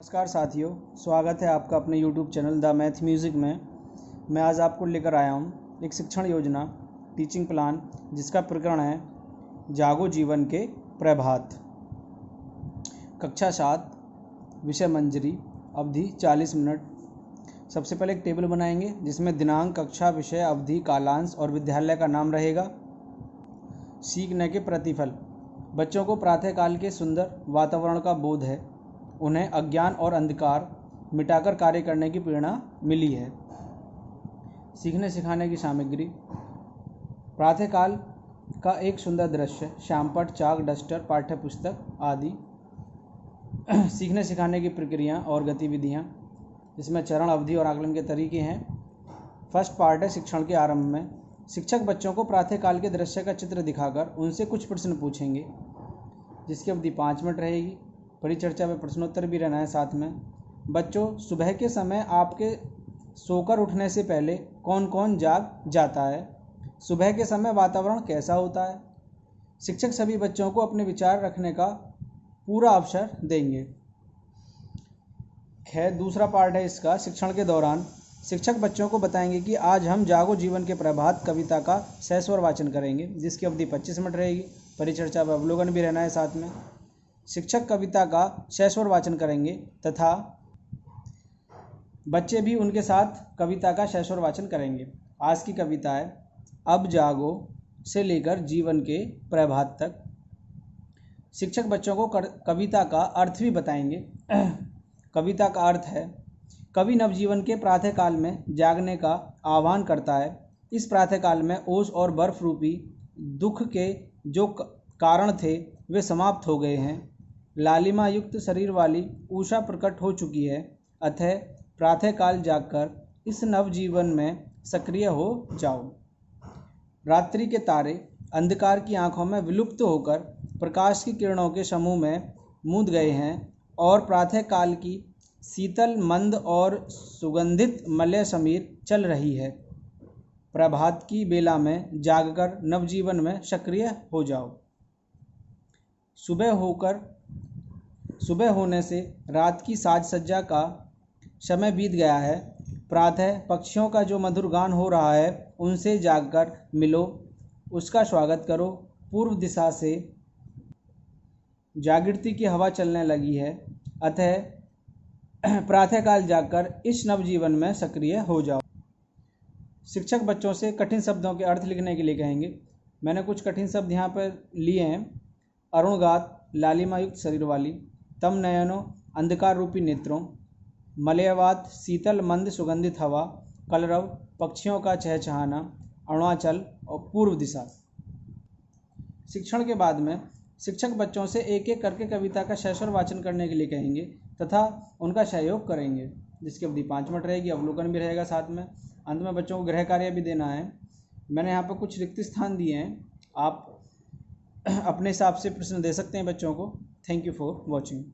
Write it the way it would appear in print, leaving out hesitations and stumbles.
नमस्कार साथियों, स्वागत है आपका अपने YouTube channel the math music में। मैं आज आपको लेकर आया हूँ एक शिक्षण योजना टीचिंग प्लान, जिसका प्रकरण है जागो जीवन के प्रभात। कक्षा 7, विषय मंजरी, अवधि 40 मिनट। सबसे पहले एक टेबल बनाएंगे जिसमें दिनांक, कक्षा, विषय, अवधि, कालांश और विद्यालय का नाम रहेगा। सीखने के प्रतिफल। बच्चों को प्रातःकाल के सुंदर वातावरण का बोध है। उन्हें अज्ञान और अंधकार मिटाकर कार्य करने की प्रेरणा मिली है। सीखने सिखाने की सामग्री। प्रातःकाल का एक सुंदर दृश्य, श्यामपट्ट, चाक, डस्टर, पाठ्य पुस्तक आदि। सीखने सिखाने की प्रक्रिया और गतिविधियाँ, जिसमें चरण, अवधि और आकलन के तरीके हैं। फर्स्ट पार्ट है शिक्षण के आरंभ में। शिक्षक बच्चों को प्रातःकाल के दृश्य का चित्र दिखाकर उनसे कुछ प्रश्न पूछेंगे, जिसकी अवधि 5 मिनट रहेगी। परिचर्चा में प्रश्नोत्तर भी रहना है साथ में। बच्चों, सुबह के समय आपके सोकर उठने से पहले कौन कौन जाग जाता है? सुबह के समय वातावरण कैसा होता है? शिक्षक सभी बच्चों को अपने विचार रखने का पूरा अवसर देंगे। खैर, दूसरा पार्ट है इसका। शिक्षण के दौरान शिक्षक बच्चों को बताएंगे कि आज हम जागो जीवन के प्रभात कविता का सस्वर वाचन करेंगे, जिसकी अवधि 25 मिनट रहेगी। परिचर्चा व अवलोकन भी रहना है साथ में। शिक्षक कविता का सस्वर वाचन करेंगे तथा बच्चे भी उनके साथ कविता का सस्वर वाचन करेंगे। आज की कविता है अब जागो से लेकर जीवन के प्रभात तक। शिक्षक बच्चों को कविता का अर्थ भी बताएंगे। कविता का अर्थ है, कवि नवजीवन के प्रातःकाल में जागने का आह्वान करता है। इस प्रातःकाल में ओस और बर्फ रूपी दुख के जो कारण थे वे समाप्त हो गए हैं। लालिमा युक्त शरीर वाली उषा प्रकट हो चुकी है। अतः प्रातःकाल जागकर इस नवजीवन में सक्रिय हो जाओ। रात्रि के तारे अंधकार की आंखों में विलुप्त होकर प्रकाश की किरणों के समूह में मूंद गए हैं और प्रातःकाल की शीतल, मंद और सुगंधित मलय समीर चल रही है। प्रभात की बेला में जागकर नवजीवन में सक्रिय हो जाओ। सुबह होने से रात की साज सज्जा का समय बीत गया है। प्रातः पक्षियों का जो मधुर गान हो रहा है, उनसे जागकर मिलो, उसका स्वागत करो। पूर्व दिशा से जागृति की हवा चलने लगी है। अतः प्रातःकाल जागकर इस नवजीवन में सक्रिय हो जाओ। शिक्षक बच्चों से कठिन शब्दों के अर्थ लिखने के लिए कहेंगे। मैंने कुछ कठिन शब्द यहाँ पर लिए हैं। अरुणगात, लालिमायुक्त शरीर वाली। तम नयनों, अंधकार रूपी नेत्रों। मलयवात, शीतल मंद सुगंधित हवा। कलरव, पक्षियों का चहचहाना। अरुणाचल और पूर्व दिशा। शिक्षण के बाद में शिक्षक बच्चों से एक एक करके कविता का सस्वर वाचन करने के लिए कहेंगे तथा उनका सहयोग करेंगे, जिसकी अवधि 5 मिनट रहेगी। अवलोकन भी रहेगा साथ में। अंत में बच्चों को गृह कार्य भी देना है। मैंने यहाँ पर कुछ रिक्त स्थान दिए हैं, आप अपने हिसाब से प्रश्न दे सकते हैं बच्चों को। Thank you for watching.